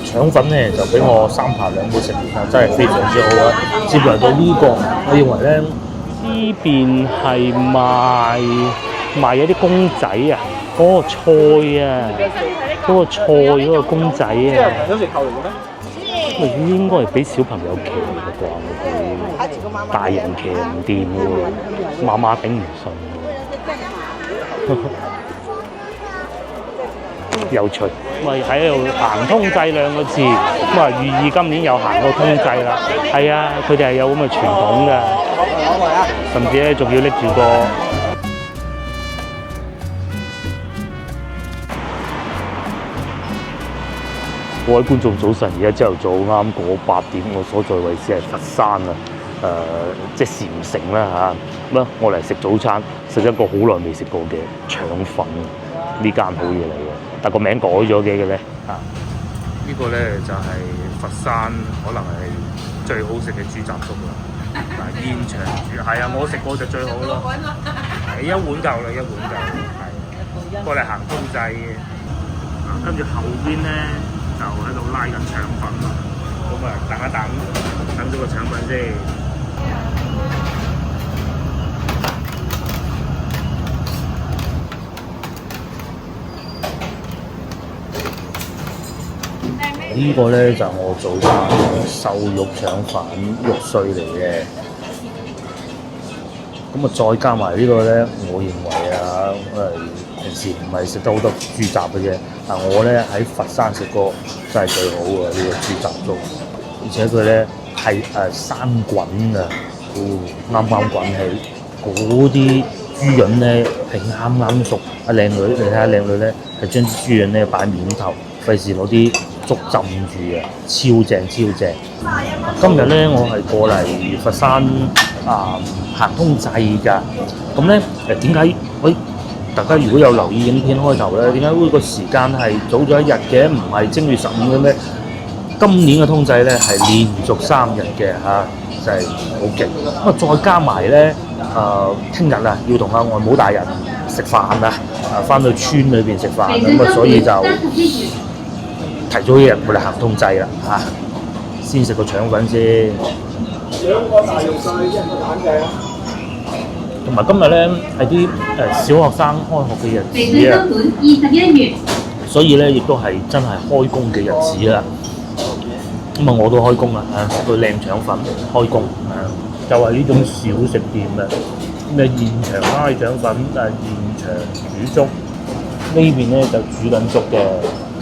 腸粉咧就俾我3扒2杯食完啦，真係非常之好啊！接嚟到呢個，我認為咧呢邊係賣有啲公仔啊，嗰個菜啊，嗰個菜嗰個公仔啊，有食球嚟嘅咩？應該係俾小朋友騎嘅啩，我估大人騎唔掂喎，媽媽頂唔順。有趣，咪喺度行通濟2個字，咁啊寓意今年又行過通濟啦。係啊，佢哋係有咁嘅傳統㗎，甚至咧仲要拎住個。各位觀眾早晨，而家朝頭早啱過8點，我所在位置係佛山啊，即係禪城啦嚇。咁我嚟食早餐，食一個好耐未食過嘅腸粉，呢間好嘢嚟嘅。但個名改咗嘅咧啊！呢個咧就係佛山可能係最好食嘅豬雜粥啦。嗱，現場煮係啊，我食過就最好咯。係一碗夠啦，一碗夠。係過嚟行公仔嘅，跟住後邊咧就喺度拉緊腸粉啦。咁啊，等一等咗個腸粉先。呢個咧就我早餐瘦肉腸粉肉碎嚟嘅，咁啊再加埋呢個咧，我認為啊，平時唔係食得好多豬雜嘅啫，但我咧喺佛山食過真係最好嘅呢個豬雜粥，而且佢咧係生滾啊，啱啱滾起，嗰啲豬潤咧係啱啱熟，靚女你睇下靚女咧係將啲豬潤咧擺面頭，費事攞啲粥浸住啊，超正超正！今日咧我係過嚟佛山行通濟㗎，咁咧點解？大家如果有留意影片開頭咧，點解會個時間係早咗1日嘅？唔係正月15嘅咩？今年嘅通濟咧係連續3日嘅嚇，真係好勁！咁啊再加埋咧聽日啊要同阿外母大人食飯啊，翻到村裏邊食飯，咁啊所以就提早1日過嚟行通濟啦嚇，先食個腸粉先。2個大肉碎，1個蛋嘅。同埋今日咧係啲小學生開學嘅日子啊，所以咧亦都係真係開工嘅日子啦。咁啊我都開工啦嚇，食個靚腸粉開工就係呢種小食店啊，咁啊現場拉腸粉，現場煮粥，呢邊咧就煮緊粥嘅。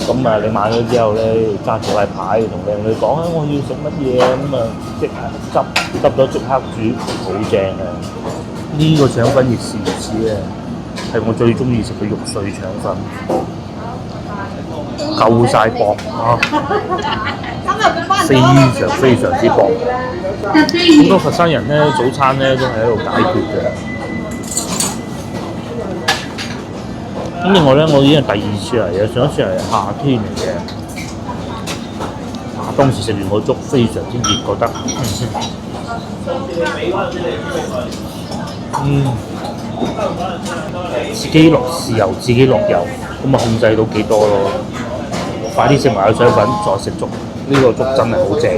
咁啊，你買咗之後咧，揸住塊牌同靚女講啊，我要食乜嘢啊，咁啊即刻執咗即刻煮，好正啊！呢個腸粉亦是如此啊，係我最中意食嘅肉碎腸粉，夠晒薄啊，非常之薄。好多佛山人咧，早餐咧都係喺度解決嘅。咁另外咧，我已經係第2次嚟嘅，上一次係夏天嚟嘅。當時食完個粥非常之熱，覺得自己落豉油，自己落油，咁啊控制到幾多咯。快啲食埋個腸粉，再食粥。呢個粥真係好正。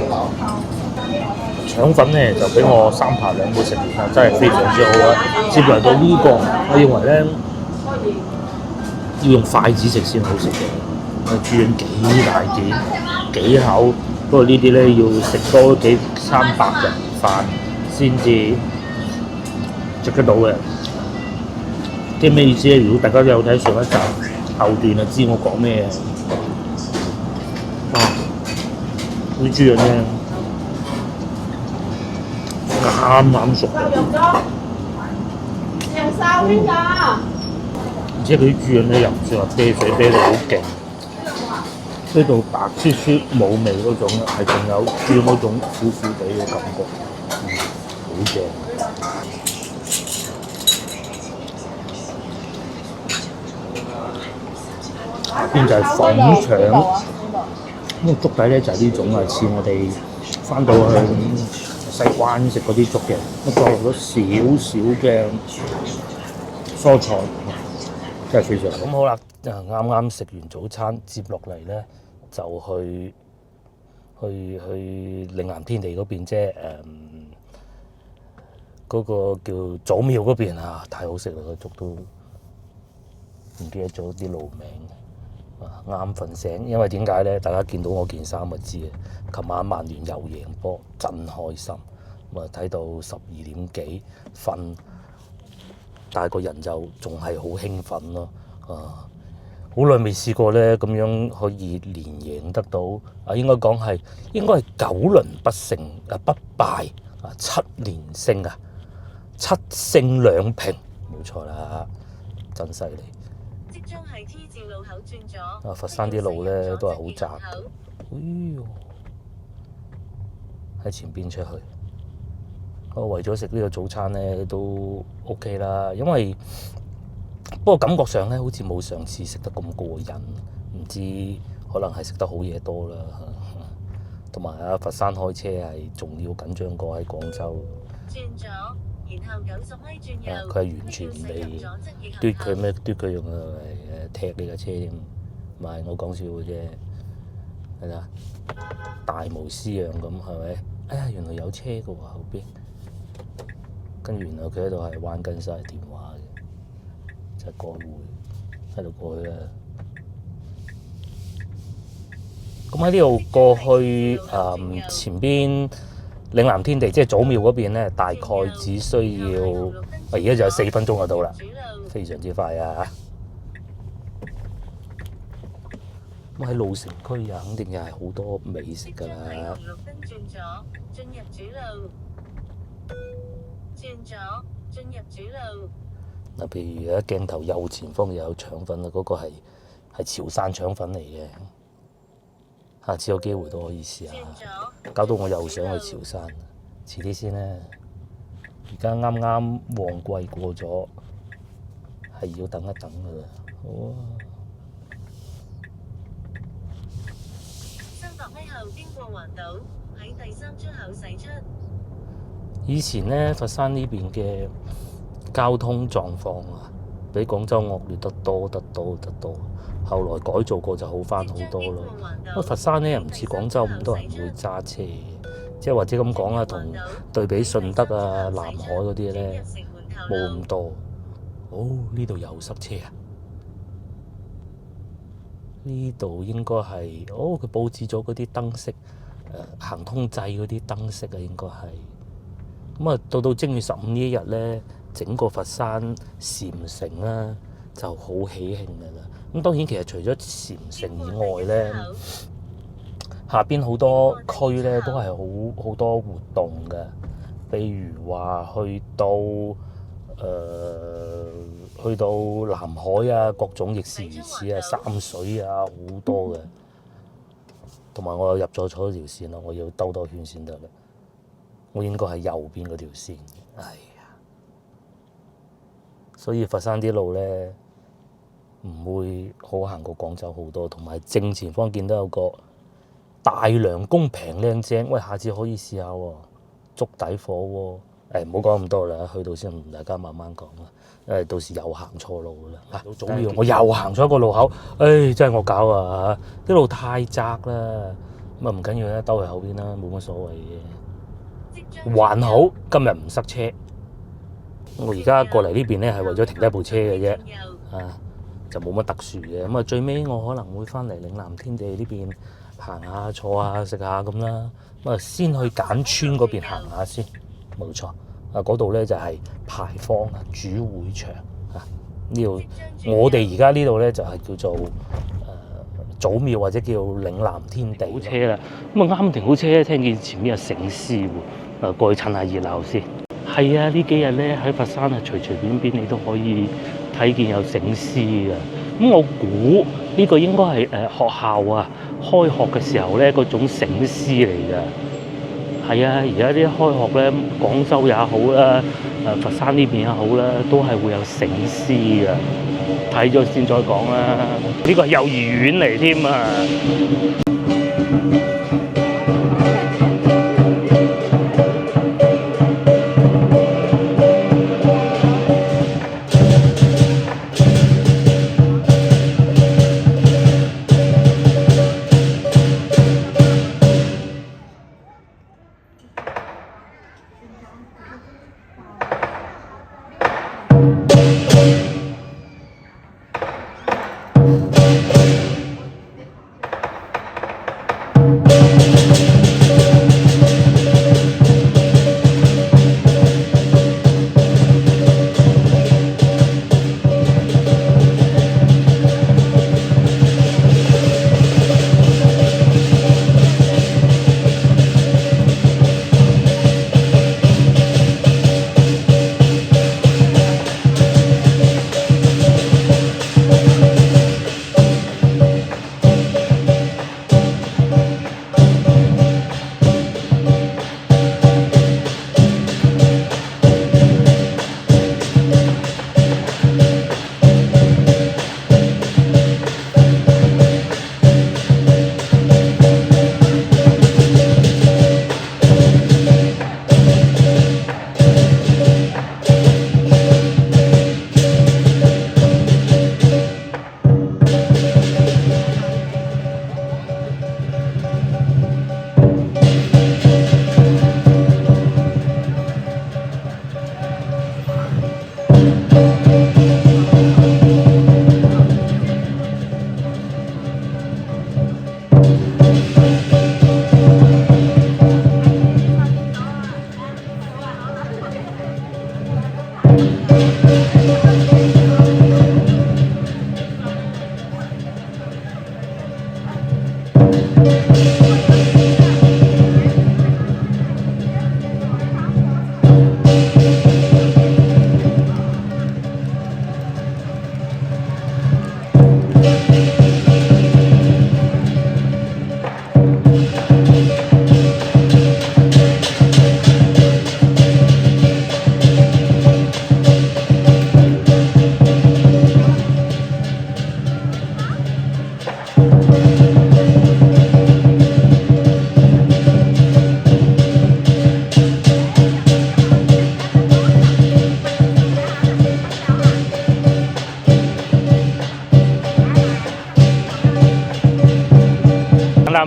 腸粉咧就俾我3扒2杯食完，真係非常之好啊！接嚟到呢個，我認為咧，要用筷子食先好食嘅，豬潤幾大件幾厚，不過呢啲咧要食多300人飯先至食得到嘅。即係咩意思咧？如果大家有睇上一集後段就知我講咩。啲豬潤咧啱啱熟，而且佢啲豬潤咧又唔算話啤水啤到好勁，啤到白雪雪冇味嗰種，係仲有豬嗰種苦苦地嘅感覺，好正。下邊就係粉腸，咁個粥底咧就係呢種啊，似我哋翻到去西關食嗰啲粥嘅，咁再落咗少少嘅蔬菜，真係非常好。咁好啦，啱啱食完早餐，接落嚟咧就去去嶺南天地嗰邊啫，嗰個叫祖廟嗰邊啊，太好食啦！個粥都唔記得咗啲路名。啱瞓醒，因為點解咧？大家見到我件衫就知啊！琴晚曼聯又贏波，真開心。咁啊睇到12點幾瞓，但係個人就仲係好興奮咯。好耐未試過咧，咁樣可以連贏得到啊！應該係9輪不勝啊，不敗啊，7連勝啊，7勝2平，冇錯啦，真犀利。即將係 T 字路口轉左。佛山啲路咧都係好窄。哎呦，喺前邊出去。我為咗食呢個早餐咧都 OK 啦，因為不過感覺上咧好似冇上次食得咁過癮，唔知可能係食得好嘢多啦。同埋啊，佛山開車係仲要緊張過喺廣州。轉左，然後90米轉右。佢係完全唔理嘟佢咩？嘟佢用嚟踢你架車添，唔係我講笑嘅啫。係啦，大模斯樣咁係咪？哎呀，原來有車嘅喎後邊。跟住原來佢喺度係玩緊晒電話嘅，就係過會喺度過去啦。咁喺呢度過去前邊嶺南天地即係祖廟嗰邊咧，大概只需要而家就有4分鐘就到啦，非常之快啊！咁喺老城區啊，肯定又係好多美食㗎啦。紅綠燈轉左，進入主路。轉左，進入主路。嗱，譬如而家鏡頭右前方又有腸粉啦，嗰個係潮汕腸粉嚟嘅。下次有機會都可以試下。搞到我又想去潮汕，遲啲先啦。而家啱啱旺季過咗，係要等一等㗎啦。好啊。300米後經過環島，喺第3出口駛出。以前咧，佛山呢邊嘅交通狀況啊，比廣州惡劣得多。後來改造過就好翻好多咯。不過佛山咧又唔似廣州咁多人會揸車，即係或者咁講啦，同對比順德啊、南海嗰啲咧冇咁多。哦，呢度又塞車啊！呢度應該係佢佈置咗嗰啲燈飾，行通掣嗰啲燈飾啊，應該係。咁啊，到正月15呢一日咧，整個佛山禪城啦就好喜慶㗎啦。咁當然其實除咗禪城以外咧，下邊好多區咧都係好多活動嘅。譬如話去到南海啊，各種亦是如此啊，三水啊好多嘅。同埋我又入咗錯條線啦，我要兜圈先得啦。我應該係右邊嗰條線，哎呀！所以佛山啲路咧唔會好行過廣州好多，同埋正前方見到有個大良宮平靚正，喂，下次可以試下喎，粥底火鍋。唔好講咁多啦，去到先同大家慢慢講啦，因為到時又行錯路啦。到祖廟我又行錯一個路口，真係我搞啊！啲路太窄啦，咁啊唔緊要啦，兜去後邊啦，冇乜所謂嘅。還好今日唔塞車，我而家過嚟呢邊咧係為咗停低部車嘅啫，就冇乜特殊嘅。咁啊最尾我可能會翻嚟嶺南天地呢邊行下、坐下、食下咁啦。咁啊先去簡村嗰邊行下先，冇錯。嗰度咧就係牌坊啊，主會場啊。呢度我哋而家呢度咧就係叫做祖廟或者叫嶺南天地。好車啦，咁啊啱停好車咧，聽見前面有醒獅喎。過去趁下熱鬧先。係啊，呢幾日咧喺佛山啊，隨隨便便你都可以睇見有醒獅嘅。咁我估呢個應該係學校啊開學嘅時候咧嗰種醒獅嚟㗎。係啊，而家啲開學咧，廣州也好啦，佛山呢邊也好啦，都係會有醒獅㗎。睇咗先再講啦。呢個係幼兒園嚟添啊！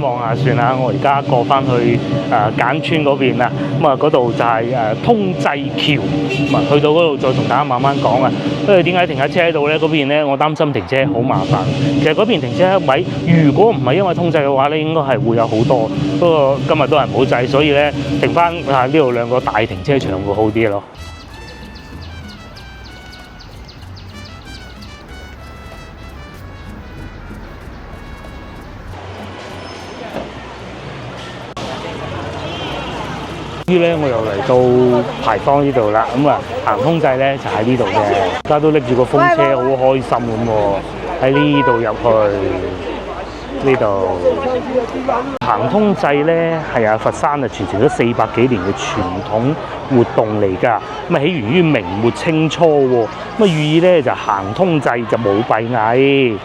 望下算啦，我而家過翻去簡村嗰邊啦，咁啊嗰度就係通濟橋，咁啊去到嗰度再同大家慢慢講啊。因為點解停架車喺度咧？嗰邊咧我擔心停車好麻煩。其實嗰邊停車位，如果唔係因為通濟嘅話咧，應該係會有好多。不過今日都係冇掣，所以咧停翻呢度兩個大停車場會好啲咯。於咧，我又嚟到牌坊呢度啦，咁啊行通濟咧就喺呢度嘅，大家都拎住個風車，好開心咁喎，喺呢度入去呢度行通濟咧，係佛山傳承咗400幾年嘅傳統活動嚟㗎，咁啊起源於明末清初喎，咁啊寓意咧就行通濟就冇閉翳，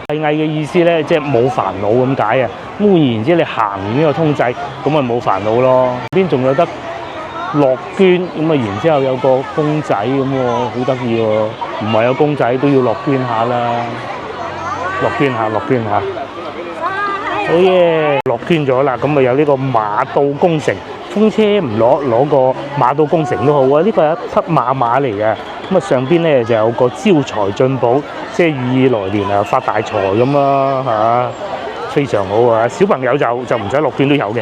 閉翳嘅意思咧即係冇煩惱咁解啊，咁換言之，你行完呢個通濟，咁咪冇煩惱咯，邊仲有得樂捐咁啊，然之後有個公仔咁喎，好得意喎！唔係有公仔都要樂捐下啦，樂捐下，樂捐下。好嘢，樂捐咗啦，咁咪有呢個馬到功成，風車唔攞個馬到功成都好啊！呢個係一匹馬嚟嘅，咁啊上邊咧就有個招財進寶，即係寓意來年啊發大財咁啦嚇。非常好啊！小朋友就唔使樂捐都有嘅，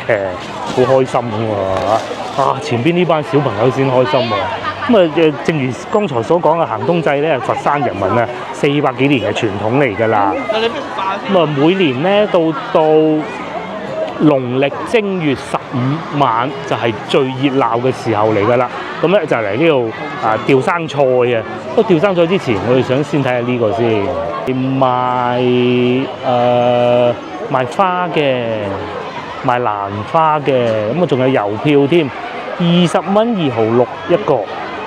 好開心咁喎！啊，前邊呢班小朋友先開心喎！咁啊，正如剛才所講嘅行通濟咧，佛山人民啊400幾年嘅傳統嚟㗎啦。咁啊，每年咧到農曆正月15晚就係最熱鬧嘅時候嚟㗎啦。咁咧就嚟呢度吊生菜啊！不過吊生菜之前，我哋想先睇下呢個先，賣花嘅，賣蘭花嘅，咁啊仲有郵票添，20蚊2毫6一個，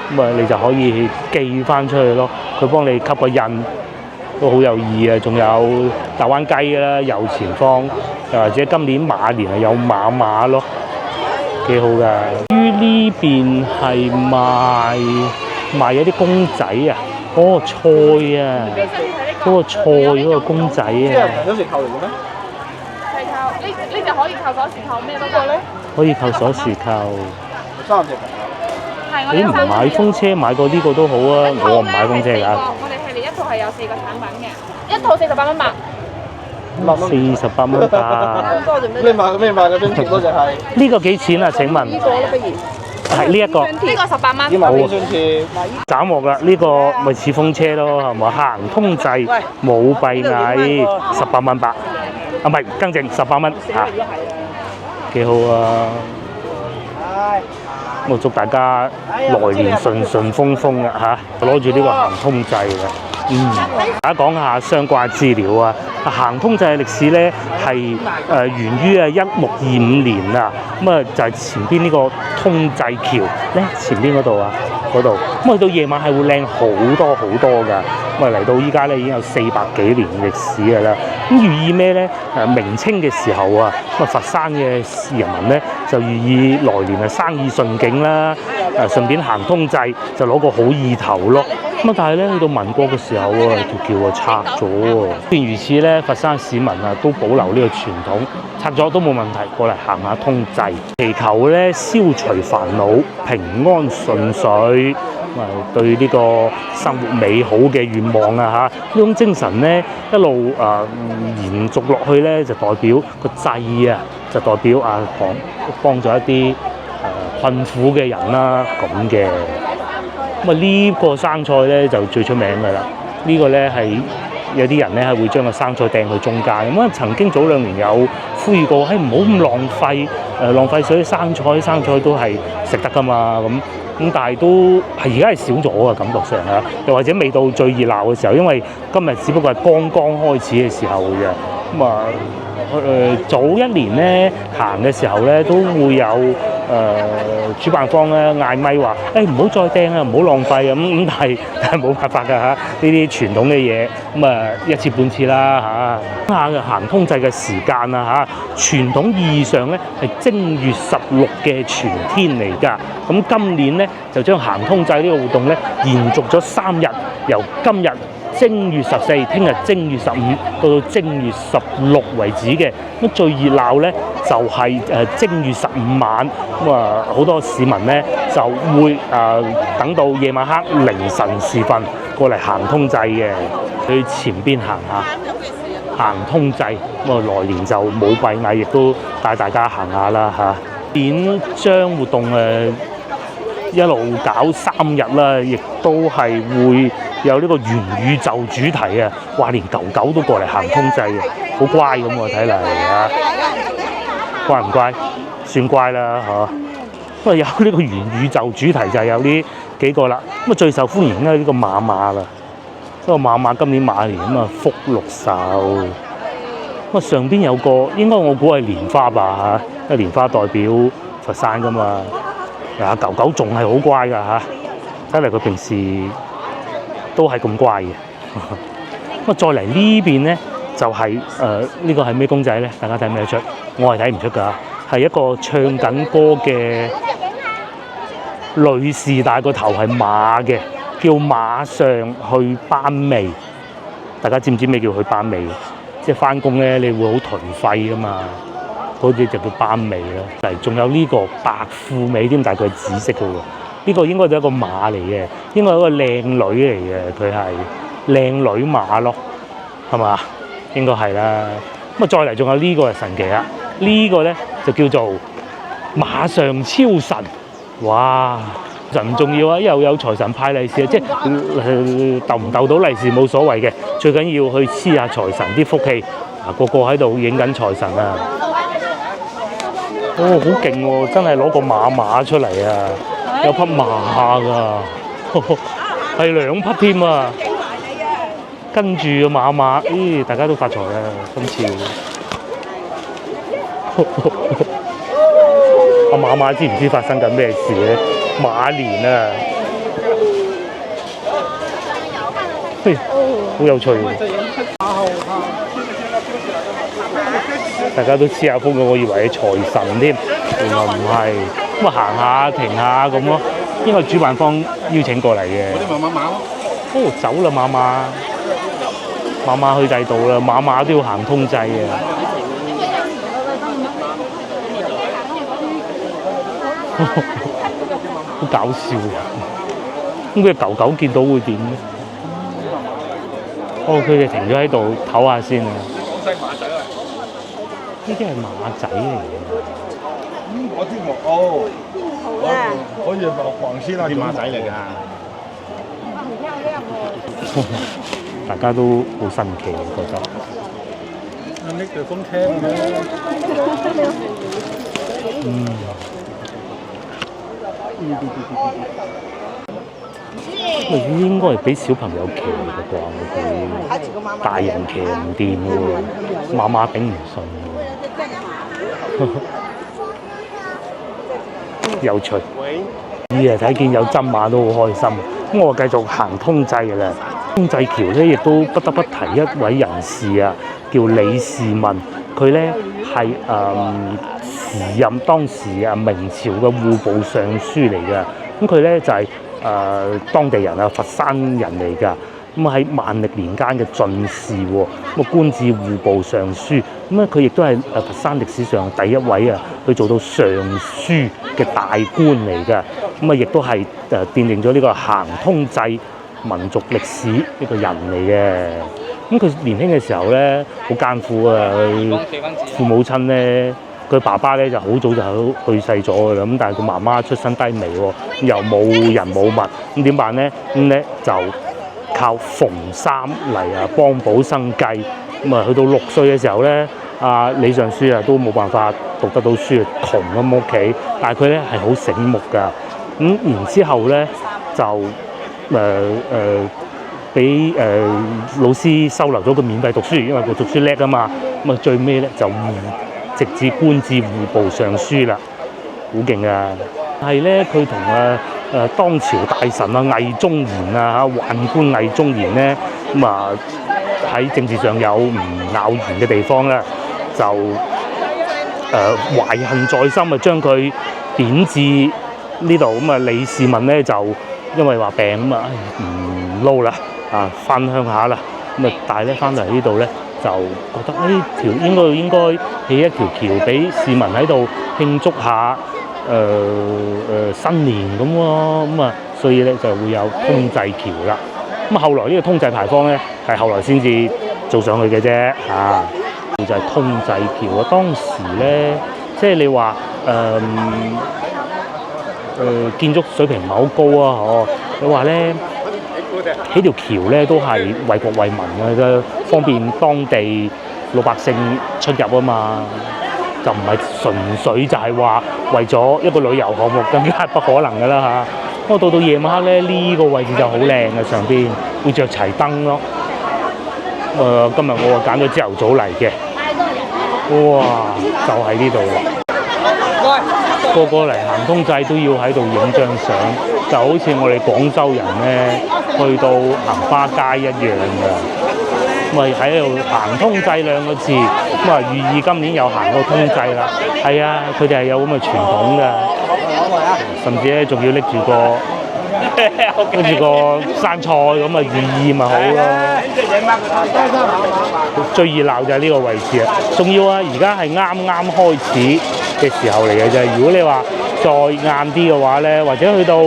咁啊你就可以寄翻出去咯。佢幫你吸個印，都好有意啊！仲有大灣雞啦，右前方，又或者今年馬年係有馬咯，幾好㗎。於呢邊係賣一啲公仔啊，哦菜啊，嗰個菜嗰個公仔啊。有時扣嚟嘅咩？呢就可以扣鎖匙扣咩？嗰個咧可以扣鎖匙扣。3隻。係我哋。你唔買風車買過呢個都好啊，我唔買風車㗎。我哋系列一套係有4個產品嘅，一套48蚊賣。48蚊吧。咩碼嘅冰條嗰隻係？呢個幾錢啊？請問？呢個啦，不如。係呢一個。呢個18蚊。要買冰箱貼。斬獲啦！呢個咪似風車咯，係嘛？行通濟冇閉翳，18蚊8。啊，唔係更正18蚊嚇，幾好啊！咁祝大家來年順順風風啊嚇！攞住呢個行通濟嘅，大家講下相關資料啊。行通濟嘅歷史咧係源於1625年啊，咁啊就係前邊呢個通濟橋咧，前邊嗰度啊嗰度，咁去到夜晚係會靚好多好多㗎。咁啊嚟到依家咧已經有400幾年歷史㗎啦。咁寓意咩咧？明清嘅時候啊，咁啊佛山嘅人民咧就寓意來年啊生意順景啦，順便行通濟就攞個好意頭咯。咁啊但係咧去到民國嘅時候啊，條橋啊拆咗喎。既然如此咧，佛山市民啊都保留呢個傳統，拆咗都冇問題，過嚟行下通濟，祈求咧消除煩惱，平安順遂。對呢個生活美好嘅願望啊嚇，呢種精神咧一路延續落去咧，就代表個濟啊，就代表幫助一啲困苦嘅人啦咁嘅。咁啊呢個生菜咧就最出名㗎啦，呢個咧係有啲人咧係會將個生菜掟去中間。咁啊曾經早2年有呼籲過，唔好咁浪費，浪費水生菜都係食得㗎嘛咁但係都係而家係少咗啊，感覺上啊，又或者未到最熱鬧嘅時候，因為今日只不過係剛剛開始嘅時候嘅。咁啊早1年咧行嘅時候咧都會有主辦方咧嗌咪話唔好再掟啊，唔好浪費咁但係冇辦法㗎嚇，呢啲傳統嘅嘢咁啊一次半次啦嚇。行通濟嘅時間啊嚇，傳統意義上咧係正月16嘅全天嚟㗎。咁今年咧就將行通濟呢個活動咧延續咗3日，由今日正月14，聽日正月15到正月16為止嘅。咁最熱鬧咧就係正月15晚，咁啊好多市民咧就會等到夜晚黑凌晨時分過嚟行通濟嘅，去前邊行下行通濟。咁啊來年就冇閉翳，亦都帶大家行下啦嚇。典章活動一路搞3日啦，亦都係會有呢個元宇宙主題啊！話連狗狗都過嚟行通濟嘅，好乖咁喎，睇嚟啊，乖唔乖？算乖啦嚇。咁啊有呢個元宇宙主題就係有呢幾個啦。咁啊最受歡迎咧呢個馬啦，呢個馬今年馬年咁啊福祿壽。咁啊上邊有個應該我估係蓮花吧嚇，因為蓮花代表佛山噶嘛。狗狗仲係好乖㗎嚇，睇嚟佢平時都係咁乖嘅。咁再嚟呢邊咧，就係呢個係咩公仔咧？大家睇唔睇得出？我係睇唔出㗎，係一個唱緊歌嘅女士，但係個頭係馬嘅，叫馬上去班味。大家知唔知咩叫去班味？即係翻工咧，你會好頹廢㗎嘛。嗰啲就叫班味啦，嚟仲有呢個白富美添，但係佢係紫色嘅喎。呢個應該就係一個馬嚟嘅，應該係一個靚女嚟嘅，佢係靚女馬咯，係嘛？應該係啦。咁啊，再嚟仲有呢個係神奇啦，呢個咧就叫做馬上超神，哇！神唔重要啊，又有財神派利是啊，即係鬥唔鬥到利是冇所謂嘅，最緊要去黐下財神啲福氣。個個喺度影緊財神啊！好勁喎！真係攞個馬出嚟啊！有匹馬㗎，係2匹添啊！跟住個馬，咦！大家都發財啊！今次阿馬知唔知發生緊咩事咧？馬年啊！嘿，好有趣喎！大家都黐下風嘅，我以為係財神添，原來唔係。咁啊行下停下咁咯，應該係主辦方邀請過嚟嘅。嗰啲馬咯。哦，走啦馬去第度啦，馬都要行通濟嘅。好搞笑啊！咁佢狗狗見到會點咧？哦，佢哋停咗喺度唞下先啊。呢啲係馬仔嚟嘅。我知我哦，我以為黃絲啦，啲馬仔嚟㗎。大家都好新奇，覺得。拎對風車咁樣。應該係俾小朋友騎嘅啩，佢大人騎唔掂喎，媽媽頂唔順喎。有趣。睇見有針馬都好開心。咁我繼續行通濟嘅啦。通濟橋咧，亦都不得不提一位人士啊，叫李士民。佢咧係時任當時明朝嘅戶部尚書嚟嘅。咁佢咧就係、當地人啊，佛山人嚟㗎。咁喺萬歷年間嘅進士喎，咁官至戶部尚書。咁咧佢亦都係佛山歷史上第一位啊，去做到尚書嘅大官嚟㗎。咁啊，亦都係奠定咗呢個行通濟民族歷史一個人嚟嘅。咁佢年輕嘅時候咧，好艱苦啊！佢父母親咧，佢爸爸咧就好早就去世咗㗎啦。咁但係佢媽媽出身低微喎，又冇人冇物，咁點辦咧？咁咧就靠縫衫嚟幫補生計。咁啊，去到6歲嘅時候咧，李尚書都冇辦法讀得到書，窮咁屋企。但係佢咧係好醒目㗎。咁然之後咧就俾老師收留咗佢免費讀書，因為佢讀書叻啊嘛。咁啊最尾咧就直至官至戶部尚書啦，好勁啊！係咧，佢同當朝大臣魏忠賢宦官魏忠賢咧，咁喺政治上有唔咬弦嘅地方咧，就懷恨在心啊，將佢貶至呢度。咁李士民咧就因為話病唔撈啦，翻鄉下啦。咁但係咧翻到嚟呢度咧，就覺得應該起一條橋俾市民喺度慶祝下新年咁喎。咁所以咧就會有通濟橋啦。咁後來呢個通濟牌坊咧係後來先至做上去嘅啫，就係通濟橋啊。當時咧即係你話建築水平唔係好高啊，你話咧起條橋咧都係為國為民嘅，方便當地老百姓出入啊嘛，就唔係純粹就係話為咗一個旅遊項目，更加係不可能㗎啦嚇。不過到夜晚黑咧，呢個位置就好靚嘅，上邊會着齊燈咯。今日我揀咗朝頭早嚟嘅，哇，就喺呢度啦。個個嚟行通濟都要喺度影張相，就好似我哋廣州人咧去到行花街一樣㗎。咪喺度行通濟兩個字，咁寓意今年又行過通濟啦。係啊，佢哋係有咁嘅傳統㗎，甚至咧仲要拎住個生菜咁寓意咪好咯。最熱鬧就係呢個位置啊！仲要而家係啱開始嘅時候嚟嘅啫。如果你話再晏啲嘅話咧，或者去到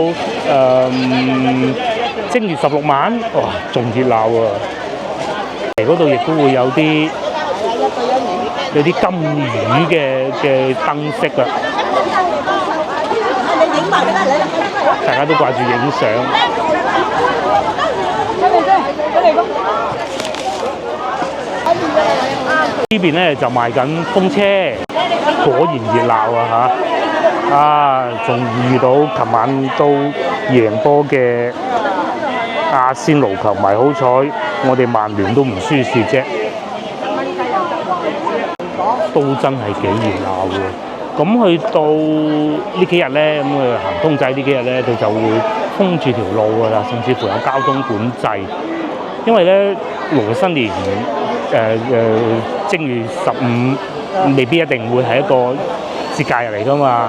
正月16晚，哇，仲熱鬧啊！嗰度亦都會有啲金魚嘅燈飾啊！大家都掛住影相。呢邊咧就賣緊風車，果然熱鬧啊！仲遇到琴晚都贏波嘅阿仙奴球迷，好彩我哋曼聯都唔輸蝕啫，都真係幾熱鬧嘅。咁去到呢幾日咧，行通濟呢幾日咧，佢就會封住條路㗎啦，甚至乎有交通管制。因為咧農曆新年正月15未必一定會係一個節假日嚟㗎嘛。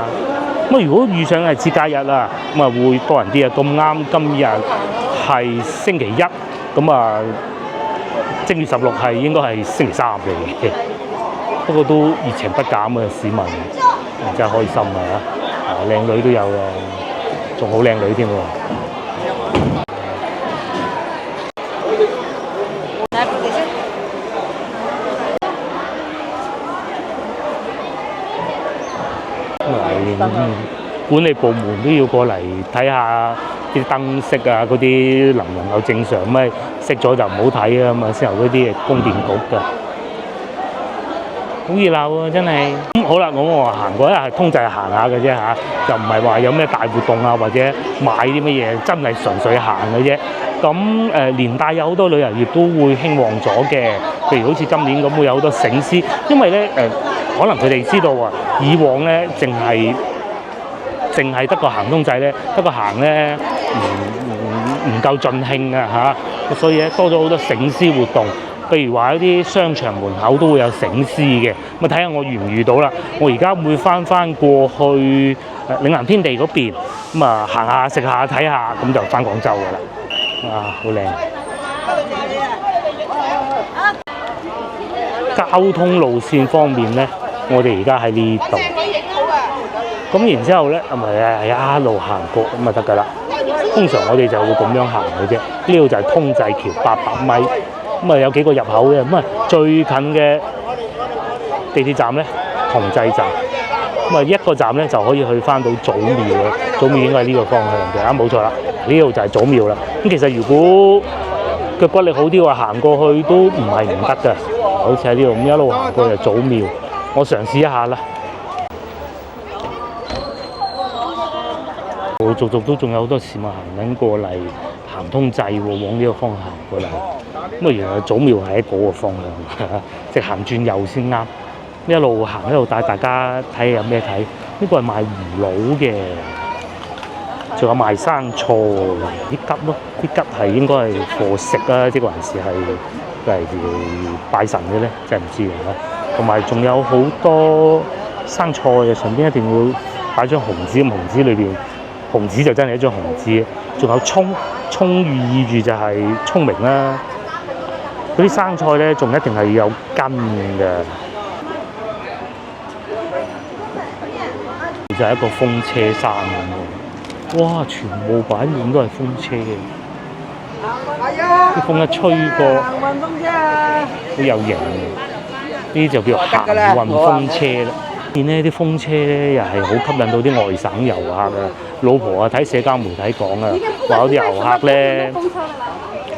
咁如果遇上係節假日啦，咁會多人啲啊。咁啱今日係星期一，咁正月16係應該係星期3嚟嘅。不過都熱情不減嘅市民，真係開心啊！靚女都有啊，仲好靚女添喎。管理部門都要過嚟睇下啲燈飾啊，嗰啲能唔能夠正常，咪熄咗就唔好睇啊嘛，先由嗰啲供電局㗎。好熱鬧喎，真係。好啦，我行過一係通濟行下嘅啫嚇，就唔係話有咩大活動啊，或者買啲乜嘢，真係純粹行嘅啫。咁連帶有好多旅遊業都會興旺咗嘅，譬如好似今年咁會有好多醒獅，因為咧可能佢哋知道啊，以往咧淨係得個行通濟咧，得個行咧唔夠盡興啊嚇，所以咧多咗好多醒獅活動。譬如話一啲商場門口都會有醒獅嘅，咁睇下我遇唔遇到啦。我而家會翻過去嶺南天地嗰邊，咁啊行下食下睇下，咁就翻廣州噶啦。啊，好靚！交通路線方面咧，我哋而家喺呢度，咁然之後咧，咪一路行過咁就得噶啦。通常我哋就會咁樣行嘅啫。呢度就係通濟橋800米。咁啊有幾個入口嘅，咁啊最近嘅地鐵站咧，同濟站，咁啊一個站咧就可以去翻到祖廟啦。祖廟應該係呢個方向嘅，冇錯啦，呢度就係祖廟啦。咁其實如果腳骨力好啲話，行過去都唔係唔得㗎。好似喺呢度咁一路行過去就祖廟，我嘗試一下啦。陸續都仲有好多市民行緊過嚟行通濟喎，往呢個方向行過嚟。咁啊，原來祖廟係喺嗰個方向，直行轉右先啱。一路行一路帶大家睇下有咩睇。呢個係賣葫蘆嘅，仲有賣生菜啲桔咯。啲桔係應該係貨食啊，即係還是係拜神嘅咧，真係唔知啊。同埋仲有好多生菜嘅，上邊一定會擺張紅紙，咁紅紙裏邊紅紙就真係一張紅紙。仲有葱，葱寓意住就係聰明啦。嗰啲生菜咧，仲一定係有根嘅。就係一個風車山咁喎，哇！全部擺滿都係風車嘅，啲風一吹過，好有型。呢啲就叫行運風車啦。見呢啲風車咧，又係好吸引到啲外省遊客啊！老婆啊，睇社交媒體講啊，話有啲遊客咧，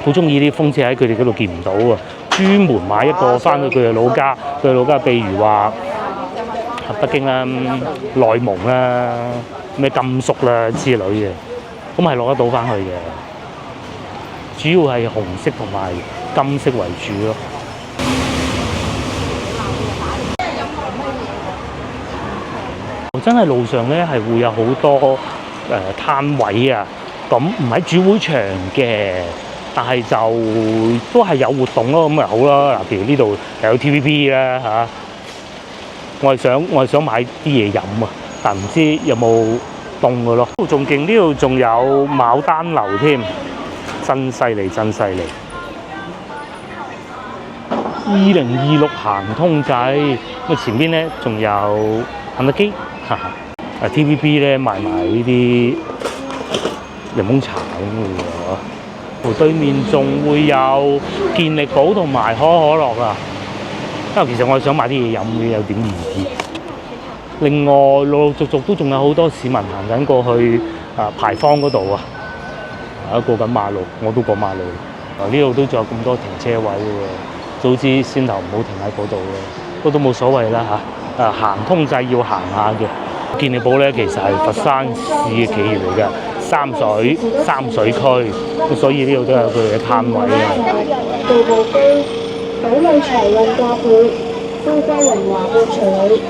好中意啲風車喺佢哋嗰度見唔到啊，專門買一個翻去佢哋老家。佢哋老家譬如話北京啦、內蒙啦、咩甘肅啦之類嘅，咁係攞得到翻去嘅。主要係紅色同埋金色為主咯。真係路上咧係會有好多攤位啊，咁唔喺主會場嘅，但係就都係有活動咯，咁咪好啦。嗱，譬如呢度又有 TVB 啦嚇，我係想買啲嘢飲啊，但唔知有冇凍嘅咯。呢度仲勁，呢度仲有牡丹樓添，真犀利真犀利。2026行通濟，咁前邊咧仲有肯德基。TVB 咧賣埋呢啲檸檬茶咁嘅喎，對面仲會有健力寶同埋可口可樂啊。因為其實我係想買啲嘢飲嘅，有點意思。另外陸陸續續都仲有好多市民行緊過去牌坊嗰度啊，過緊馬路，我都過馬路。呢度都仲有咁多停車位喎，早知先頭唔好停喺嗰度咯，不過都冇所謂啦嚇。行通濟要行下嘅。健力寶咧其實係佛山市嘅企業嚟嘅，三水區，咁所以呢度都有佢哋嘅攤位啊。步步居，寶女財運掛背，富貴榮華伴隨你，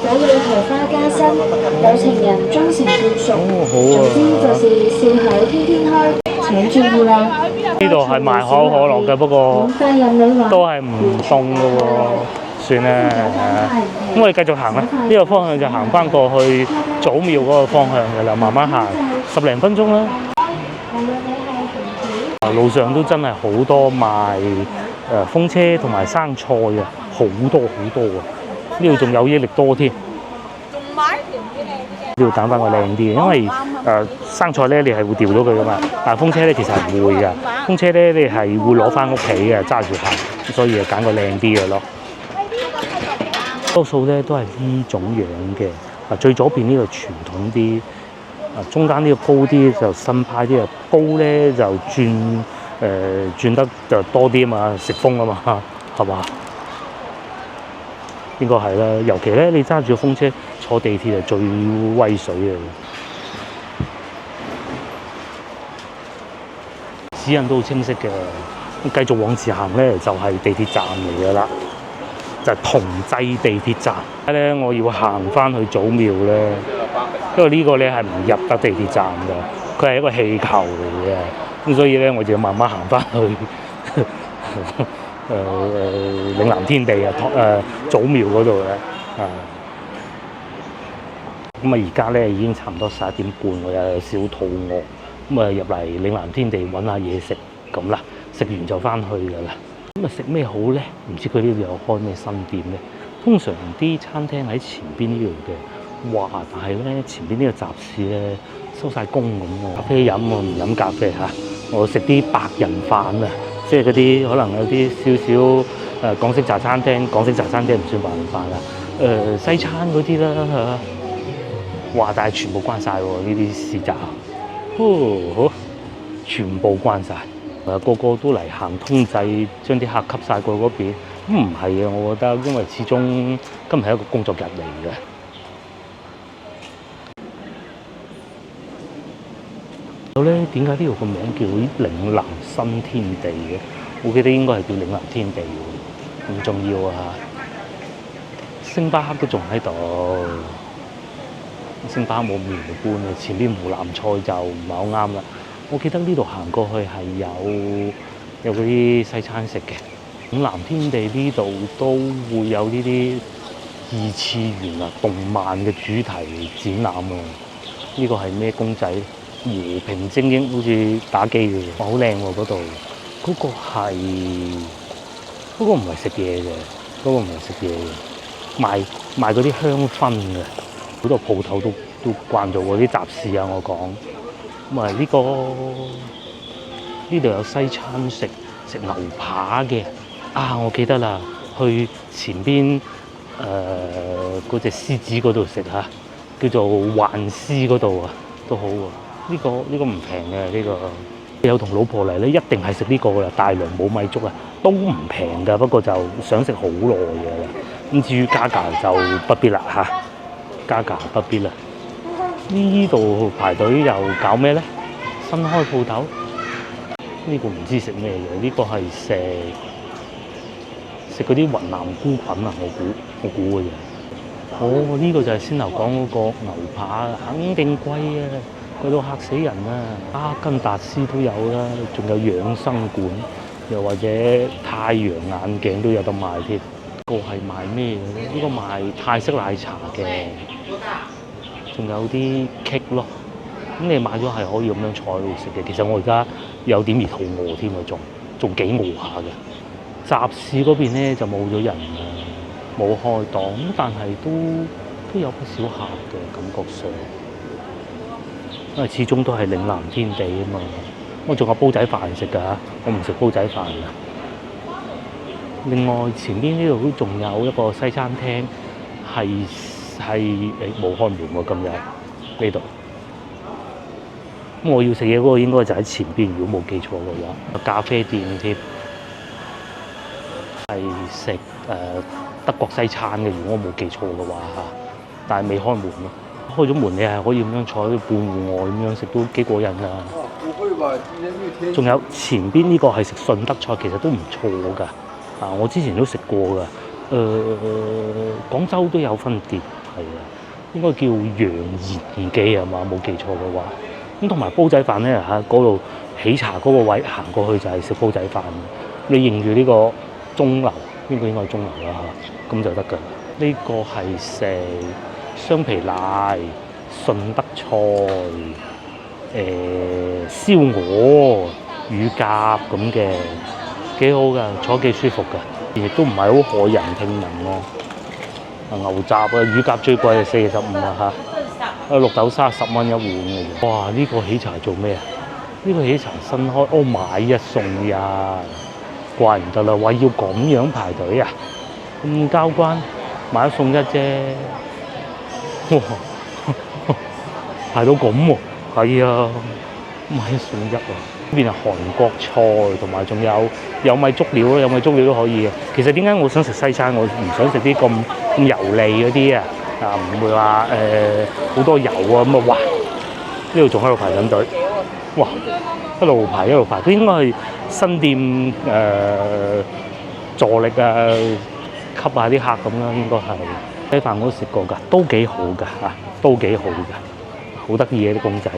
寶女桃花加身，有情人終成眷屬。總之就是笑口天天開，請注意啦！呢度係賣可口可樂嘅，不過都係唔凍嘅喎。算啦，咁我哋繼續行啦。呢個方向就行翻過去祖廟嗰個方向嘅啦，慢慢行10零分鐘啦。路上都真係好多賣風車同埋生菜啊，好多啊！呢度仲有益力多添。呢度揀翻個靚啲嘅，因為生菜咧你係會掉到佢噶嘛，但係風車咧其實係唔會㗎。風車咧你係會攞翻屋企嘅，揸住行，所以就揀個靚啲嘅咯。多數咧都係呢種樣嘅，最左邊呢個傳統啲，中間呢個高啲就新派啲啊，高咧就轉得就多啲啊嘛，食風啊嘛，係嘛？應該係啦，尤其咧你揸住個風車坐地鐵係最威水嘅。指引都好清晰嘅，繼續往前行咧就係地鐵站嚟㗎啦，就係同濟地鐵站。咧我要行翻去祖廟咧，因為呢個咧係唔入得地鐵站嘅，佢係一個氣球嚟嘅，咁所以咧我就要慢慢行翻去嶺南天地祖廟嗰度咧咁啊而家咧已經差唔多11點半，我又有少肚餓。咁啊入嚟嶺南天地揾下嘢食咁啦，食完就翻去噶啦。咁啊食咩好咧？唔知佢呢度有開咩新店咧？通常啲餐廳喺前邊呢度嘅，哇！但係咧前邊呢個集市咧收晒工咁喎。咖啡飲我唔飲咖啡嚇，我食啲白人飯啊，即係嗰啲可能有啲少少港式茶餐廳，港式茶餐廳唔算白人飯啦，西餐嗰啲啦嚇。哇！但係全部關晒喎呢啲市集。全部關晒，個個都嚟行通濟，將啲客吸晒過嗰邊。唔係啊，我覺得，因為始終今日係一個工作日嚟嘅。有咧，點解呢度個名叫嶺南新天地嘅？我記得應該係叫嶺南天地喎，唔重要啊！星巴克都仲喺度。星巴克冇咁容易搬嘅，前邊湖南菜就唔係好啱啦。我記得呢度行過去係有嗰啲西餐食嘅。嶺南天地呢度都會有呢啲二次元啊動漫嘅主題展覽喎。呢個係咩公仔？和平精英好似打機嘅，哇好靚喎嗰度。嗰個係嗰個唔係食嘢嘅，嗰個唔係食嘢嘅，賣嗰啲香薰嘅。好多鋪頭都慣咗喎，啲集市啊，我講咁啊呢度有西餐食牛扒嘅啊，我記得啦，去前邊嗰隻獅子嗰度食嚇，叫做幻獅嗰度啊，都好喎。呢個唔平嘅呢個，有同老婆嚟咧，一定係食呢個噶啦，大良冇米粥啊，都唔平㗎，不過就想食好耐嘅啦。咁至於加價就不必啦嚇。加價不必啦！呢度排隊又搞咩咧？新開鋪頭，呢個唔知食咩嘅，呢個係食嗰啲雲南菇菌啊！我估嘅啫。哦，呢個就係先頭講嗰個牛扒，肯定貴啊，貴到嚇死人啊！哈根達斯都有啦，仲有養生館，又或者太陽眼鏡都有得賣添。呢個係賣咩嘅咧？呢個賣泰式奶茶嘅。仲有啲 cake 咯，咁你買咗係可以咁樣坐喺度食嘅。其實我而家有點而肚餓添啊，仲幾餓下嘅。集市嗰邊咧就冇咗人啦，冇開檔，但係都有不少客嘅感覺上，因為始終都係嶺南天地啊嘛。我仲有煲仔飯食㗎，我唔食煲仔飯㗎。另外前邊呢度都仲有一個西餐廳，係冇開門喎，今日呢度。咁我要食嘢嗰個應該就喺前邊，如果冇記錯嘅話，咖啡店添，係食德國西餐嘅，如果我冇記錯嘅話嚇，但係未開門咯。開咗門你係可以咁樣坐喺半戶外咁樣食，都幾過癮㗎。仲有前邊呢個係食順德菜，其實都唔錯㗎。啊，我之前都食過㗎。廣州都有分店，係啊，應該叫楊賢記係嘛？冇記錯嘅話。咁同埋煲仔飯咧嚇，嗰度喜茶嗰個位行過去就係食煲仔飯。你認住呢個鐘樓，呢個應該係鐘樓啦嚇，咁就得㗎。呢個係食雙皮奶、順德菜、燒鵝、乳鴿咁嘅，幾好㗎，坐幾舒服㗎，亦都唔係好害人聽聞咯。牛雜啊，乳鴿最貴係45啊嚇，綠豆沙10蚊一碗嘅啫。哇！呢個喜茶做咩啊？呢個喜茶新開，哦買一送一，怪唔得啦！話要咁樣排隊啊，咁交關，買一送一啫。哇！排到咁喎，係啊，買一送一啊！呢邊係韓國菜，同埋仲有米足料咯，有米足料都可以嘅。其實點解我想食西餐，我唔想食啲咁油膩嗰啲啊，唔會話好多油啊咁啊！哇！呢度仲喺度排緊隊，哇！一路排，佢應該係新店助力啊，吸下啲客咁啦，應該係。雞飯我都食過㗎，都幾好㗎嚇，都幾好㗎，好得意嘅啲公仔。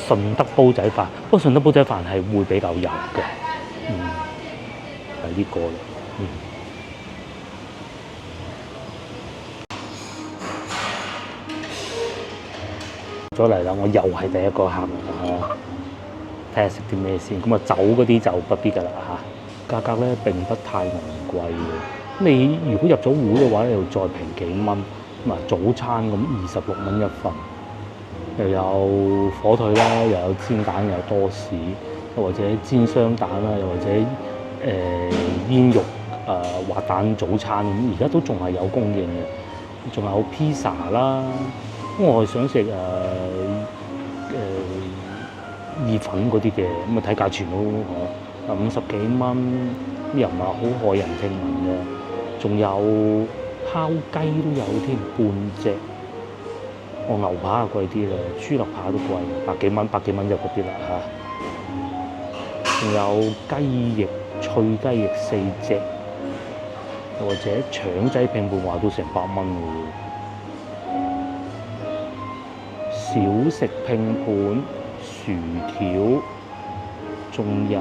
順德煲仔飯，不過順德煲仔飯係會比較油嘅，係呢個啦，咗嚟啦，我又係第一個客啊！睇下食啲咩先，咁啊酒嗰啲就不必㗎啦嚇，價格咧並不太昂貴嘅。你如果入咗會嘅話咧，又再平幾蚊。咁啊早餐咁26蚊一份，又有火腿啦，又有煎蛋，又有多士，又或者煎雙蛋啦，又或者煙肉滑蛋早餐咁，而家都仲係有供應嘅。仲有披薩啦，咁我係想食意粉嗰啲嘅，咁啊睇價錢咯，50幾蚊，又唔係好害人聽聞嘅。仲有烤雞都有添，半隻。牛扒就貴啲啦，豬肋扒都貴，100幾蚊就嗰啲啦嚇。仲有雞翼、脆雞翼4隻，又或者腸仔拼盤話都成100蚊喎。小食拼盤、薯條，仲有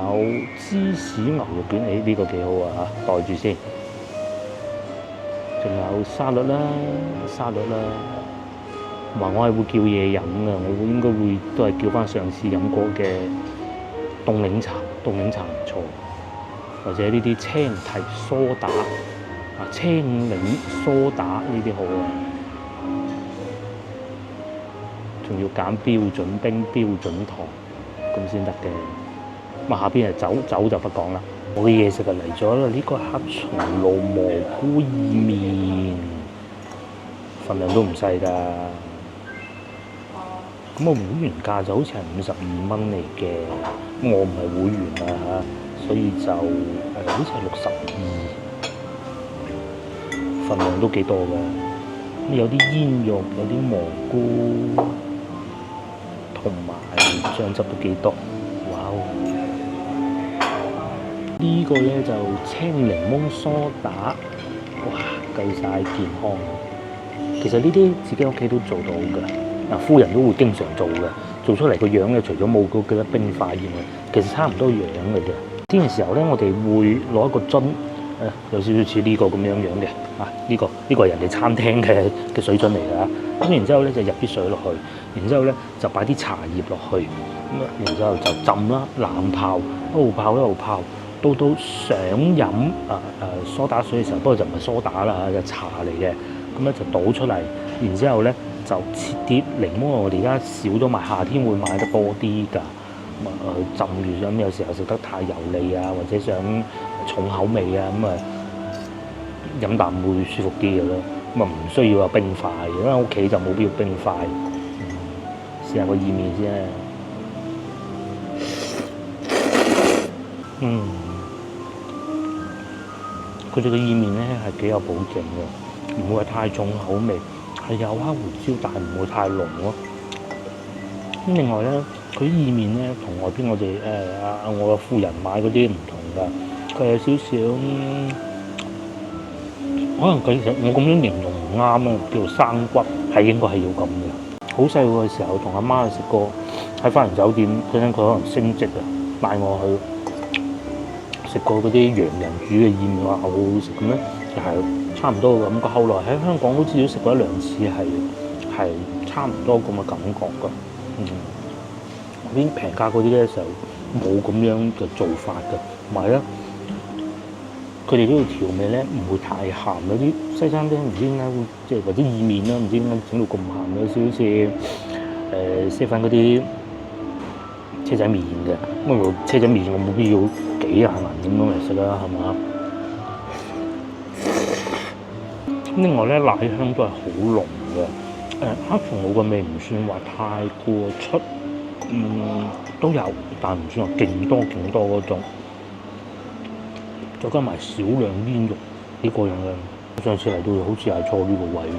芝士牛肉卷，呢個幾好啊嚇，袋住先。仲有沙律啦，同埋我係會叫嘢飲嘅，我應該會都係叫翻上次飲過嘅凍檸茶唔錯，或者呢啲青提梳打青檸梳打呢啲好啊，仲要揀標準冰、標準糖咁先得嘅。咁下邊係酒就不講啦。我嘅嘢食就嚟咗啦，呢個係黑松露蘑菇意麵，份量都唔細㗎。咁個會員價就好似係52蚊嚟嘅，我唔係會員啊嚇，所以就好似係62，份量都幾多㗎。咁有啲煙肉，有啲蘑菇，同埋醬汁都幾多，哇！呢個咧就青檸檬梳打，哇，夠晒健康。其實呢啲自己屋企都做到㗎，夫人都會經常做嘅，做出嚟個樣咧，除咗冇嗰幾粒冰塊以外，其實差唔多樣嘅啫。天嘅時候咧，我哋會攞一個樽，有少少似呢個咁樣嘅，呢個係人哋餐廳嘅水樽嚟㗎。咁然之後咧就入啲水落去，然之後咧就擺啲茶葉落去，咁然之後就浸啦，冷泡，一路泡。到想飲梳打水嘅時候，不過就唔係梳打啦，就茶嚟嘅。咁咧就倒出嚟，然之後咧就切啲檸檬，我哋而家少咗買，夏天會買得多啲㗎。咁浸住咁，有時候食得太油膩啊，或者想重口味啊，咁飲啖會舒服啲嘅咯。咁唔需要有冰塊，因為屋企就冇必要冰塊。試下個意麵先。佢哋嘅意麵咧係幾有保證嘅，唔會話太重口味，係有黑胡椒，但係唔會太濃咯。咁另外咧，佢啲意麵咧同外邊我哋我嘅夫人買嗰啲唔同㗎，佢有少少可能佢其實我咁樣形容唔啱啊，叫做生骨，係應該係要咁嘅。好細個嘅時候同阿媽去食過，喺花園酒店，佢可能升職啊，帶我去。食過嗰啲洋人煮嘅意麵，話好好食咁咧，又係差唔多嘅感覺。後來喺香港都至少食過1-2次，係差唔多咁嘅感覺㗎。嗰邊平價嗰啲咧就冇咁樣嘅做法㗎，同埋咧佢哋呢度調味咧唔會太鹹。有啲西餐廳唔知點解會即係或者意麵啦，唔知點解整到咁鹹，有少少似西番嗰啲車仔麵嘅。咁車仔麵我冇必要幾廿銀咁樣嚟食啦，係嘛？另外咧，奶香都係好濃嘅，黑松露嘅味唔算話太過出，都有，但唔算話勁多嗰種。再加埋少量煙肉呢個樣嘅，上次嚟到好似係錯呢個位喎。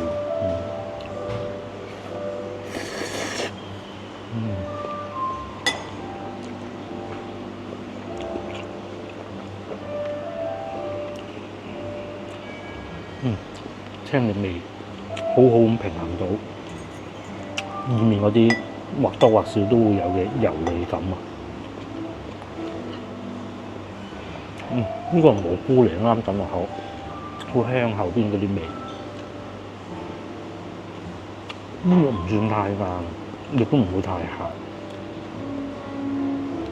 青檸味好好咁平衡到意面嗰啲或多或少都會有嘅油膩感啊！呢個蘑菇嚟啱抌落口，好香後邊嗰啲味。呢個唔算太硬，亦都唔會太鹹。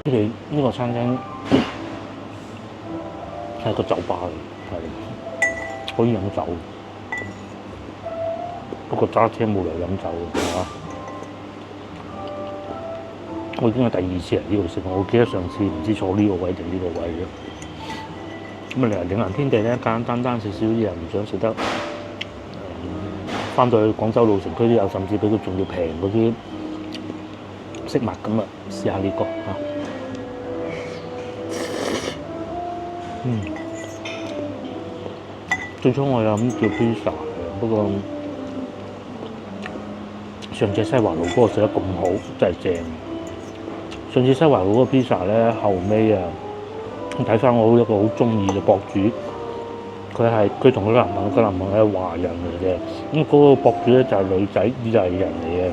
佢哋呢個餐廳係個酒吧嚟，係可以飲酒。不過揸車冇嚟飲酒嘅嚇，我已經係第二次嚟呢度食，我記得上次唔知坐呢個位定呢個位嘅。咁啊，嚟嶺南天地咧，簡簡單食少啲人唔想食得，翻到去廣州老城區都有，甚至比佢仲要平嗰啲食物咁啊，試下呢個嚇。最初我有諗叫 pizza 嘅，不過上次西華路嗰個食得咁好，真係正。上次西華路嗰個 pizza 咧，後尾啊睇翻我一個好中意嘅博主，佢同佢男朋友係華人嚟嘅，咁嗰個博主咧就係女仔，意大利人嚟嘅。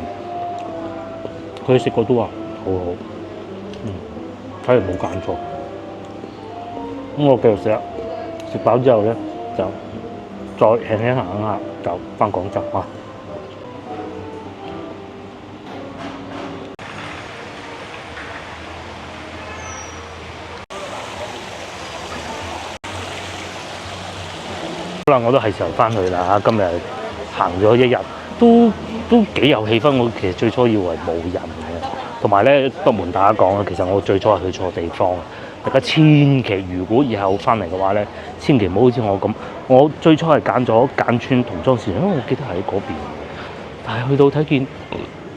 佢食過都話好好，睇嚟冇揀錯。咁我繼續食啦，食飽之後咧就再輕輕行下就翻廣州啊！好啦，我都係時候翻去啦嚇！今日行咗一日，都幾有氣氛。我其實最初以為冇人嘅，同埋咧不瞞大家講啊，其實我最初係去錯地方。大家千祈如果以後翻嚟嘅話咧，千祈唔好好似我咁。我最初係揀咗簡村童裝市場，因為我記得喺嗰邊。但係去到睇見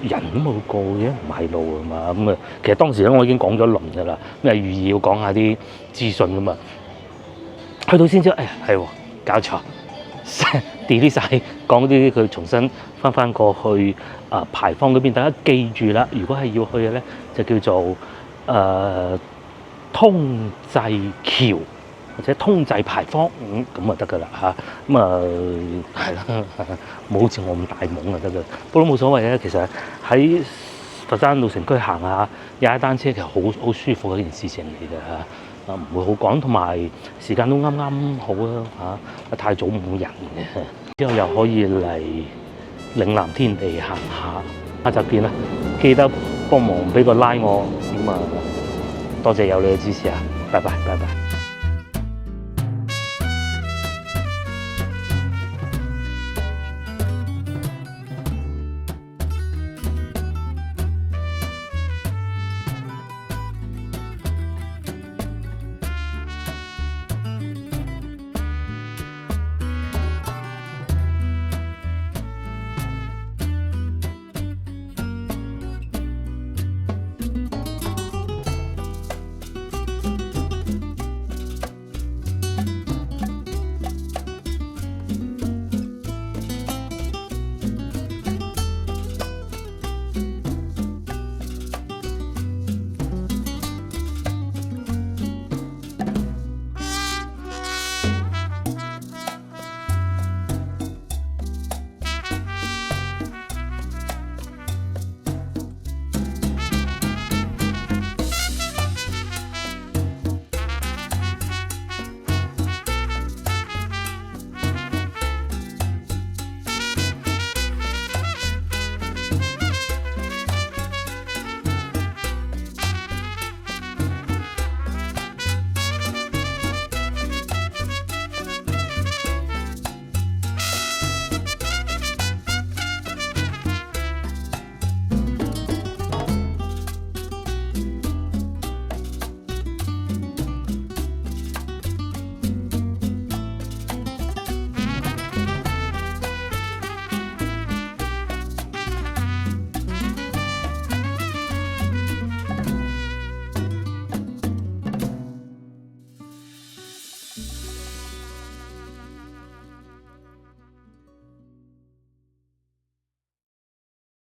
人都冇過嘅，唔係路啊嘛。咁啊，其實當時咧我已經講咗輪㗎啦，咁啊預意要講下啲資訊㗎嘛。去到先知，哎呀係喎。搞錯 delete 晒講啲，佢重新翻過去牌坊嗰邊。大家記住啦，如果係要去嘅咧，就叫做通濟橋或者通濟牌坊，咁啊得噶啦嚇。咁啊係啦，冇好似我咁大懵就得噶。不過冇所謂嘅，其實喺佛山老城區行下踩單車，其實好舒服嘅一件事情嚟嘅嚇。唔會好趕，同埋時間都啱啱好啦嚇，太早冇人嘅。之後又可以嚟嶺南天地行下，下集見啦！記得幫忙俾個 like 我，咁啊多謝有你嘅支持啊！拜拜。